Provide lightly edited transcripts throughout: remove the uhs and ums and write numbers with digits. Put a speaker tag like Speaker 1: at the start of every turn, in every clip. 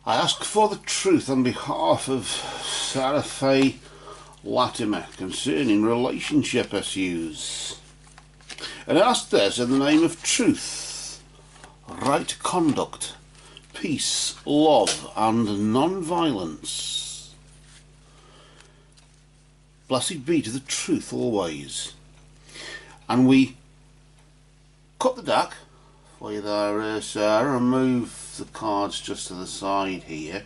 Speaker 1: I ask for the truth on behalf of Sara Faye Latimer concerning relationship issues. And I ask this in the name of truth, right conduct, peace, love and non-violence. Blessed be to the truth always. And we cut the deck for you there, Sarah, and move the cards just to the side here.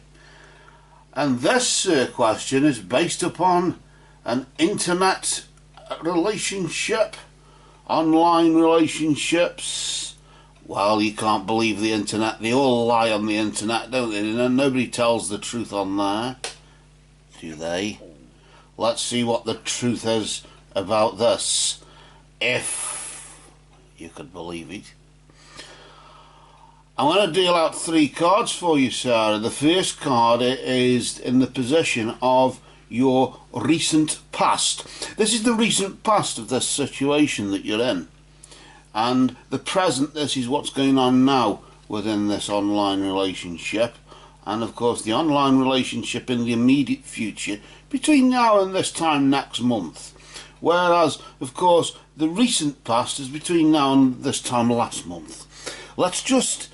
Speaker 1: And this question is based upon an internet relationship, online relationships. Well, you can't believe the internet. They all lie on the internet, don't they? Nobody tells the truth on there, do they? Let's see what the truth is about this, if you could believe it. I'm going to deal out 3 cards for you, Sarah. The first card is in the position of your recent past. This is the recent past of this situation that you're in. And the present, this is what's going on now within this online relationship. And of course the online relationship in the immediate future between now and this time next month. Whereas, of course, the recent past is between now and this time last month. Let's just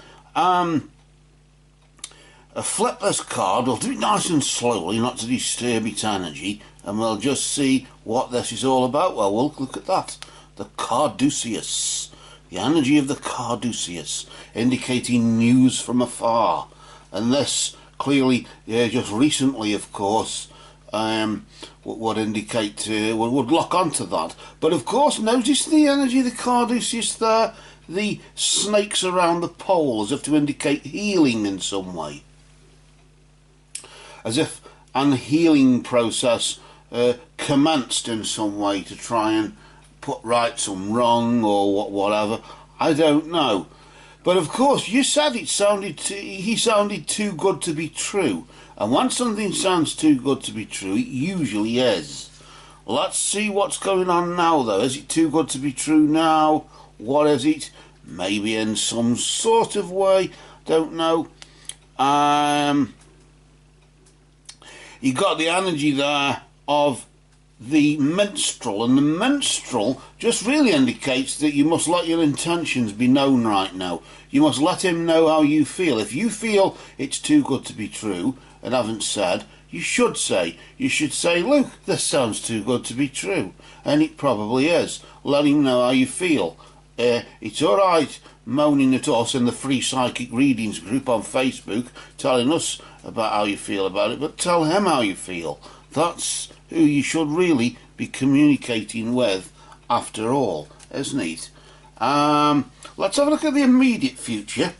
Speaker 1: flip this card. We'll do it nice and slowly, not to disturb its energy, and we'll just see what this is all about. Well, we'll look at that. The Carduceus. The energy of the Carduceus, indicating news from afar. And this clearly, just recently, of course, would indicate, would lock onto that. But of course, notice the energy of the Carduceus there. The snakes around the pole, as if to indicate healing in some way. As if an healing process commenced in some way to try and put right some wrong or whatever. I don't know. But of course, you said he sounded too good to be true. And when something sounds too good to be true, it usually is. Let's see what's going on now, though. Is it too good to be true now? What is it? Maybe in some sort of way. Don't know. You got the energy there of the minstrel, and the minstrel just really indicates that you must let your intentions be known right now. You must let him know how you feel. If you feel it's too good to be true and haven't said, you should say. You should say, look, this sounds too good to be true. And it probably is. Let him know how you feel. It's alright moaning at us in the free psychic readings group on Facebook, telling us about how you feel about it, but tell him how you feel. That's who you should really be communicating with after all, isn't it? Let's have a look at the immediate future,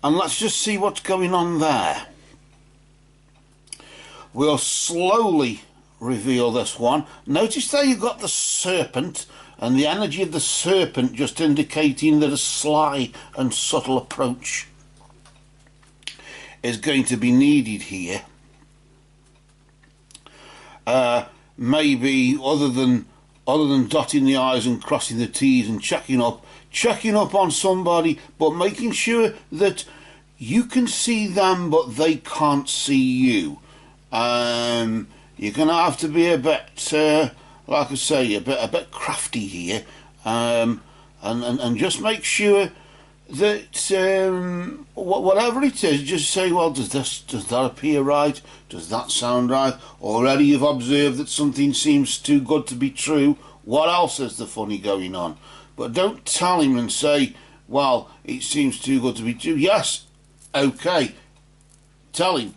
Speaker 1: and let's just see what's going on there. We'll slowly reveal this one. Notice there you've got the serpent, and the energy of the serpent just indicating that a sly and subtle approach is going to be needed here. Maybe other than dotting the I's and crossing the T's and checking up on somebody, but making sure that you can see them but they can't see you. You're going to have to be a bit, like I say, a bit crafty here, and just make sure that whatever it is, just say, well, does that appear right? Does that sound right? Already you've observed that something seems too good to be true. What else is the funny going on? But don't tell him and say, well, it seems too good to be true. Yes, okay, tell him.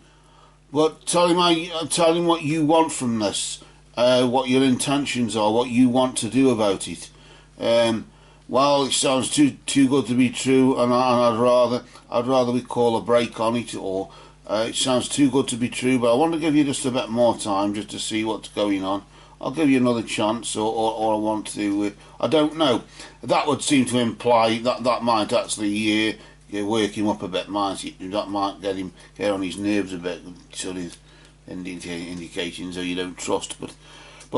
Speaker 1: But tell him what you want from this, what your intentions are, what you want to do about it. Well, it sounds too good to be true, and I'd rather we call a break on it, or it sounds too good to be true, but I want to give you just a bit more time just to see what's going on. I'll give you another chance, or I want to. I don't know. That would seem to imply that might actually work him up a bit, might it? That might get on his nerves a bit, sort of indications that you don't trust. But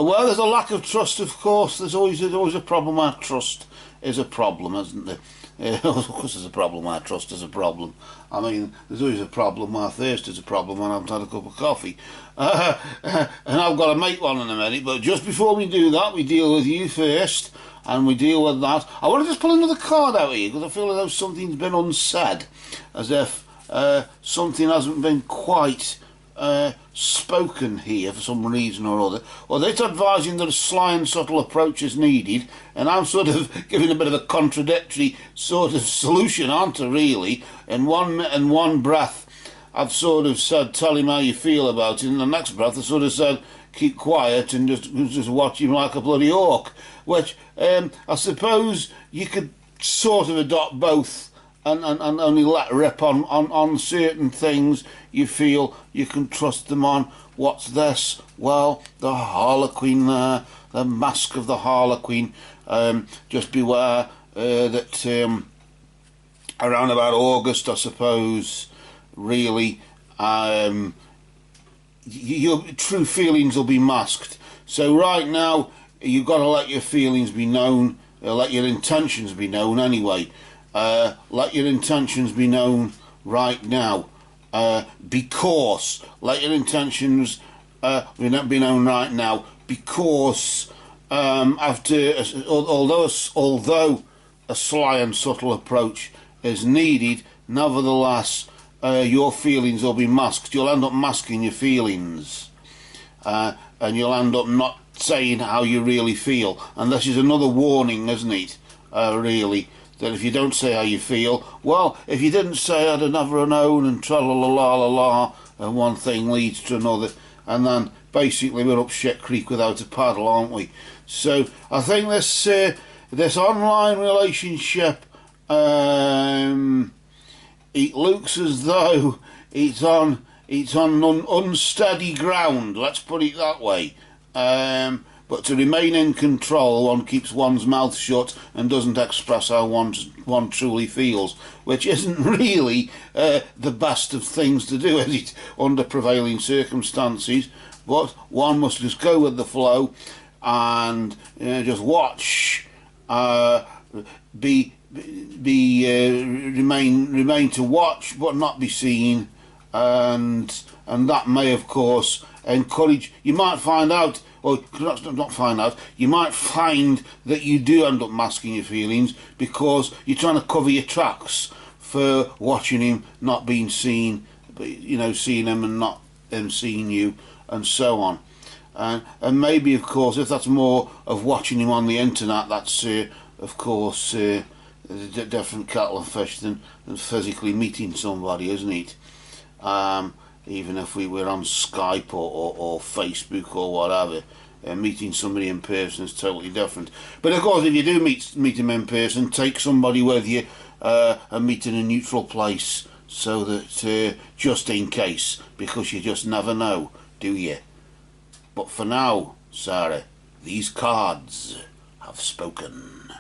Speaker 1: where there's a lack of trust, of course, there's always a problem where trust is a problem, isn't there? Of course there's a problem where trust is a problem. I mean, there's always a problem where thirst is a problem when I haven't had a cup of coffee. And I've got to make one in a minute, but just before we do that, we deal with you first, and we deal with that. I want to just pull another card out here, because I feel as though something's been unsaid, as if something hasn't been quite spoken here for some reason or other. Well, they're advising that a sly and subtle approach is needed, and I'm sort of giving a bit of a contradictory sort of solution, aren't I, really? In one breath, I've sort of said, tell him how you feel about it, and in the next breath I sort of said, keep quiet and just watch him like a bloody hawk, which I suppose you could sort of adopt both, and only let rip on certain things you feel you can trust them on. What's this? Well, the Harlequin there, the mask of the Harlequin. Just beware that around about August, I suppose, really, your true feelings will be masked. So right now, you've got to let your feelings be known, let your intentions be known anyway. Let your intentions be known right now, because let your intentions be known right now, because although a sly and subtle approach is needed, nevertheless your feelings will be masked. You'll end up masking your feelings, and you'll end up not saying how you really feel. And this is another warning, isn't it, really, that if you don't say how you feel, well, if you didn't say I'd have never known, and tra-la-la-la-la-la, and one thing leads to another, and then basically we're up shit creek without a paddle, aren't we? So I think this online relationship, it looks as though it's on unsteady ground, let's put it that way. But to remain in control, one keeps one's mouth shut and doesn't express how one truly feels, which isn't really the best of things to do, is it, under prevailing circumstances. But one must just go with the flow and just watch, remain to watch but not be seen, and that may, of course, encourage. You might find out. Or not find out, you might find that you do end up masking your feelings because you're trying to cover your tracks for watching him not being seen, but seeing him and not him seeing you, and so on. And maybe, of course, if that's more of watching him on the internet, that's of course a different kettle of fish than physically meeting somebody, isn't it? Even if we were on Skype or Facebook or whatever, meeting somebody in person is totally different. But of course, if you do meet him in person, take somebody with you and meet in a neutral place, so that just in case, because you just never know, do you? But for now, Sarah, these cards have spoken.